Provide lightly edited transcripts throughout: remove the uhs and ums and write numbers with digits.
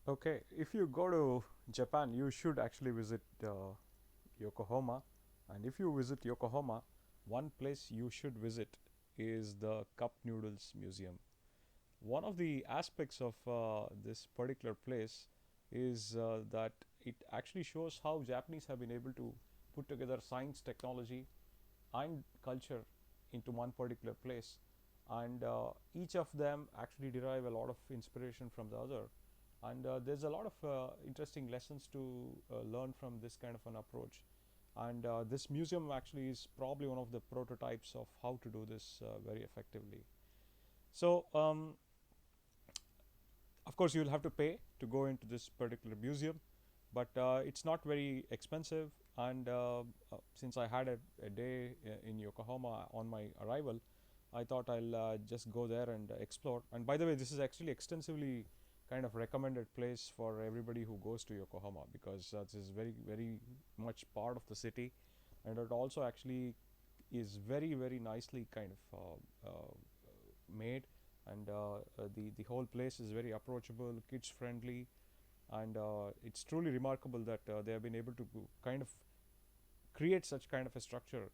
Okay, if you go to Japan, you should actually visit Yokohama. And if you visit Yokohama, one place you should visit is the Cup Noodles Museum. One of the aspects of this particular place is that it actually shows how Japanese have been able to put together science, technology, and culture into one particular place, and each of them actually derive a lot of inspiration from the other, and there's a lot of interesting lessons to learn from this kind of an approach, and this museum actually is probably one of the prototypes of how to do this very effectively. So of course you'll have to pay to go into this particular museum, but it's not very expensive, and since I had a day in Yokohama on my arrival, I thought I'll just go there and explore. And by the way, this is actually extensively kind of recommended place for everybody who goes to Yokohama, because this is very much part of the city, and it also actually is very nicely kind of made, and the whole place is very approachable, kids friendly, and it's truly remarkable that they have been able to kind of create such kind of a structure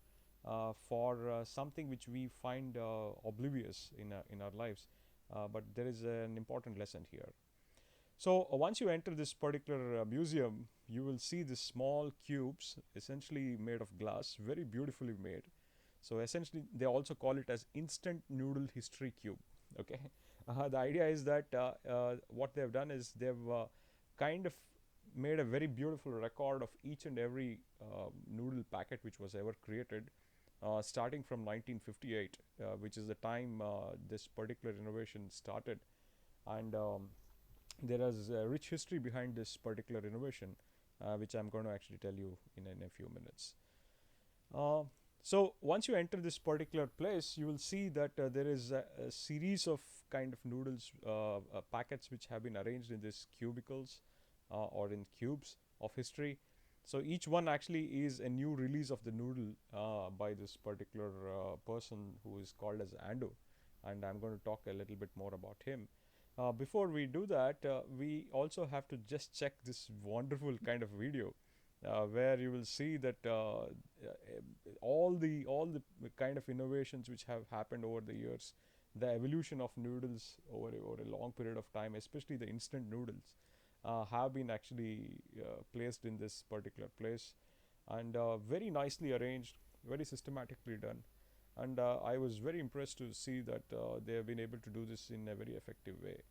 for something which we find oblivious in our lives, but there is an important lesson here. So once you enter this particular museum, you will see these small cubes, essentially made of glass, very beautifully made. So essentially, they also call it as instant noodle history cube. Okay, the idea is that what they've done is they've kind of made a very beautiful record of each and every noodle packet which was ever created, starting from 1958, which is the time this particular innovation started, and there is a rich history behind this particular innovation, which I'm going to actually tell you in a few minutes. Uh, so once you enter this particular place, you will see that there is a series of kind of noodles packets which have been arranged in these cubicles or in cubes of history. So each one actually is a new release of the noodle by this particular person who is called as Ando, and I'm going to talk a little bit more about him. Before we do that, we also have to just check this wonderful kind of video where you will see that all the kind of innovations which have happened over the years, the evolution of noodles over a long period of time, especially the instant noodles, have been actually placed in this particular place, and very nicely arranged, very systematically done. And I was very impressed to see that they have been able to do this in a very effective way.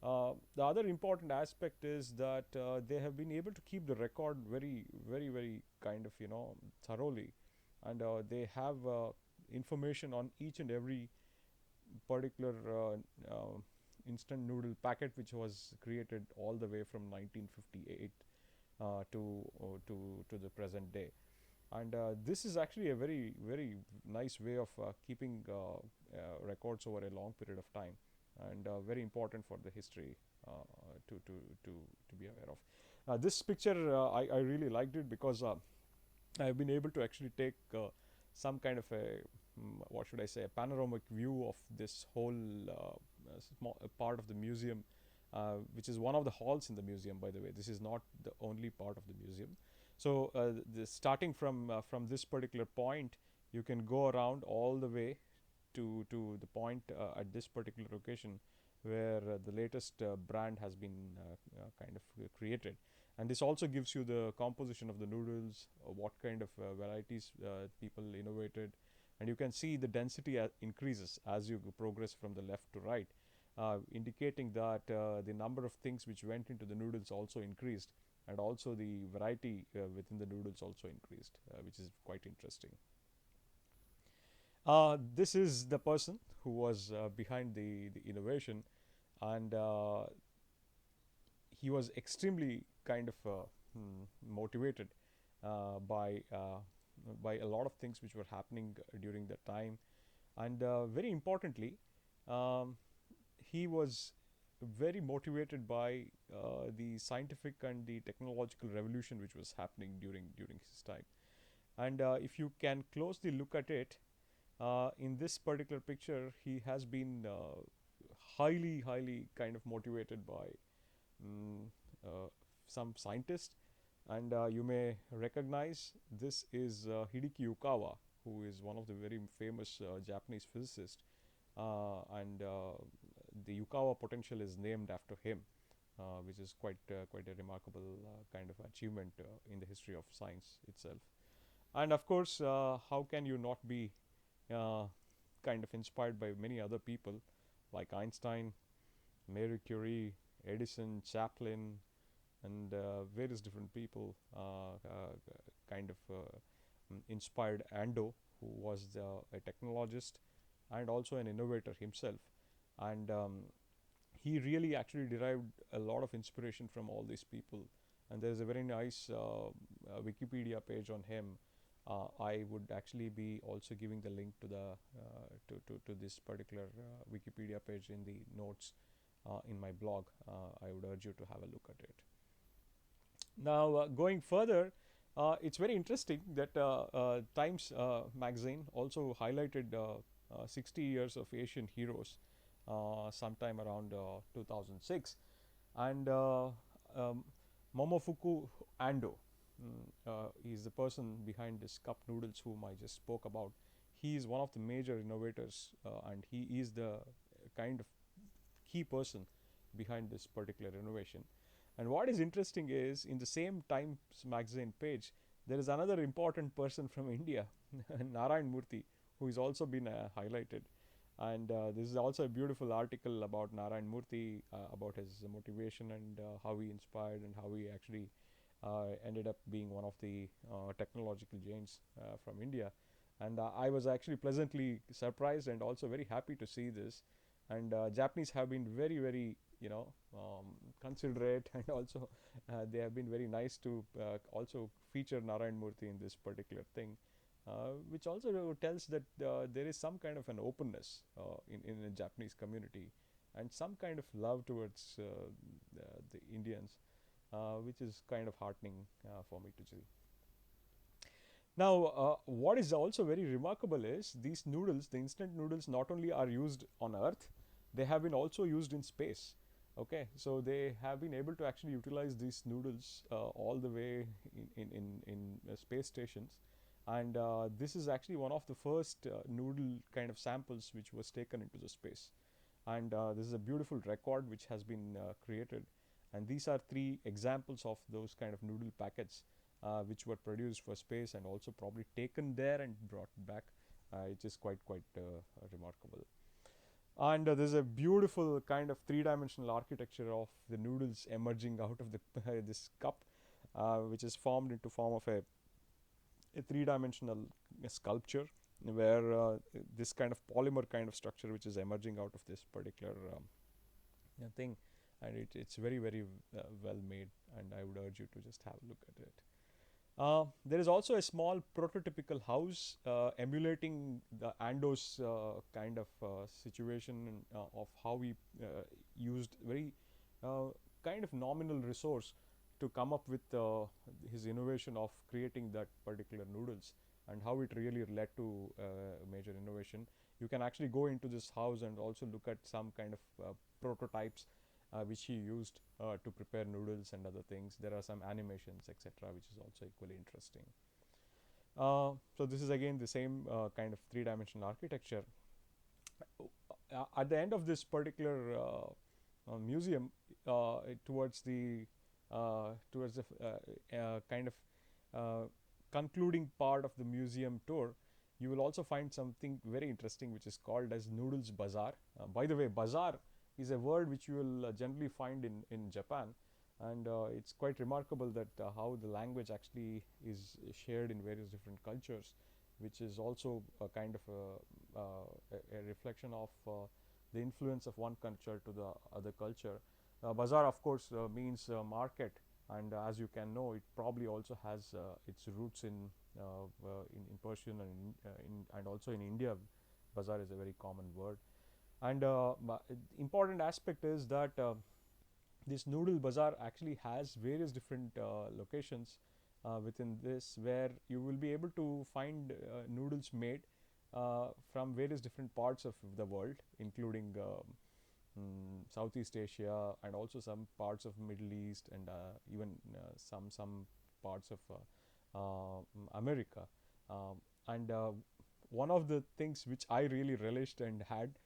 The other important aspect is that they have been able to keep the record very kind of thoroughly, and they have information on each and every particular instant noodle packet which was created all the way from 1958 to the present day. And this is actually a very nice way of keeping records over a long period of time, and very important for the history uh, to, to, to, to be aware of. This picture, I really liked it because I've been able to actually take some kind of a what should I say, a panoramic view of this whole small part of the museum, which is one of the halls in the museum. By the way, this is not the only part of the museum. So starting from this particular point, you can go around all the way to the point at this particular location where the latest brand has been kind of created. And this also gives you the composition of the noodles, what kind of varieties people innovated, and you can see the density increases as you progress from the left to right, indicating that the number of things which went into the noodles also increased, and also the variety within the noodles also increased, which is quite interesting. This is the person who was behind the innovation, and he was extremely kind of motivated by a lot of things which were happening during that time, and very importantly, um, he was very motivated by the scientific and the technological revolution which was happening during his time. And if you can closely look at it, in this particular picture, he has been highly kind of motivated by mm, uh, some scientist, and you may recognize this is Hideki Yukawa, who is one of the very famous Japanese physicists, and the Yukawa potential is named after him, which is quite a remarkable kind of achievement in the history of science itself. And of course, how can you not be uh, kind of inspired by many other people like Einstein, Marie Curie, Edison, Chaplin, and various different people kind of inspired Ando, who was a technologist and also an innovator himself. And he really actually derived a lot of inspiration from all these people. And there's a very nice Wikipedia page on him. I would actually be also giving the link to the to this particular Wikipedia page in the notes in my blog. I would urge you to have a look at it. Now, going further, it's very interesting that Times magazine also highlighted 60 years of Asian heroes sometime around 2006, and um, Momofuku Ando is the person behind this cup noodles whom I just spoke about. He is one of the major innovators, and he is the kind of key person behind this particular innovation. And what is interesting is in the same Times magazine page, there is another important person from India, Narayan Murthy, who has also been highlighted. And this is also a beautiful article about Narayan Murthy, about his motivation and how he inspired and how he actually ended up being one of the technological giants from India. And I was actually pleasantly surprised and also very happy to see this. And Japanese have been very, very, considerate, and also they have been very nice to also feature Narayan Murthy in this particular thing, which also tells that there is some kind of an openness in the Japanese community and some kind of love towards the Indians, which is kind of heartening for me to see. Now, what is also very remarkable is these noodles, the instant noodles, not only are used on Earth, they have been also used in space. Okay, so they have been able to actually utilize these noodles all the way in space stations, and this is actually one of the first noodle kind of samples which was taken into the space. And this is a beautiful record which has been created, and these are three examples of those kind of noodle packets which were produced for space and also probably taken there and brought back. It is quite remarkable. And there's a beautiful kind of three-dimensional architecture of the noodles emerging out of the this cup, which is formed into form of a three-dimensional sculpture, where this kind of polymer kind of structure which is emerging out of this particular thing, and it's very well made, and I would urge you to just have a look at it. There is also a small prototypical house emulating the Ando's kind of situation of how he used very uh, kind of nominal resource to come up with his innovation of creating that particular noodles, and how it really led to major innovation. You can actually go into this house and also look at some kind of prototypes which he used to prepare noodles and other things. There are some animations, etc., which is also equally interesting. So this is again the same kind of three-dimensional architecture. At the end of this particular museum, towards the kind of uh, concluding part of the museum tour, you will also find something very interesting which is called as Noodles Bazaar. By the way, bazaar is a word which you will generally find in Japan, and it's quite remarkable that how the language actually is shared in various different cultures, which is also a kind of a reflection of the influence of one culture to the other culture. Bazaar, of course, means market, and as you can know, it probably also has its roots in Persian and also in India. Bazaar is a very common word, and important aspect is that this noodle bazaar actually has various different locations within this, where you will be able to find noodles made from various different parts of the world, including Southeast Asia, and also some parts of Middle East, and even some parts of America. And one of the things which I really relished and had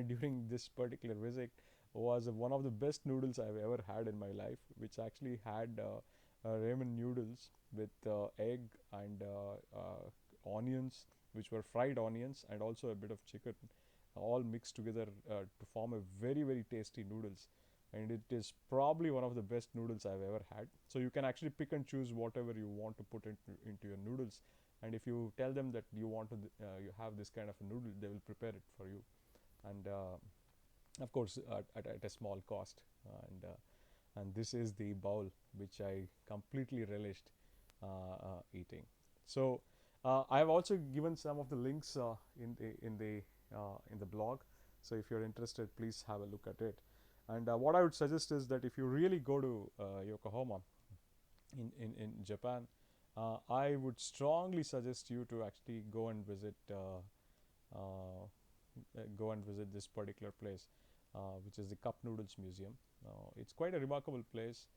during this particular visit was one of the best noodles I've ever had in my life, which actually had ramen noodles with egg and onions, which were fried onions, and also a bit of chicken, all mixed together to form a very very tasty noodles. And it is probably one of the best noodles I've ever had. So you can actually pick and choose whatever you want to put into your noodles, and if you tell them that you want to you have this kind of a noodle, they will prepare it for you. And of course at a small cost. And this is the bowl which I completely relished eating. So I have also given some of the links in the blog. So if you're interested, please have a look at it. And what I would suggest is that if you really go to Yokohama in Japan, I would strongly suggest you to actually uh, go and visit this particular place, which is the Cup Noodles Museum. It's quite a remarkable place,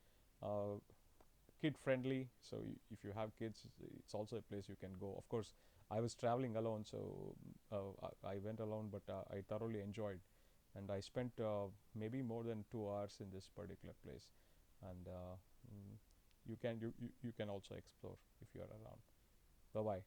kid friendly. So if you have kids, it's also a place you can go. Of course, I was traveling alone, so I went alone, but I thoroughly enjoyed, and I spent maybe more than 2 hours in this particular place. And you can also explore if you are around. Bye bye.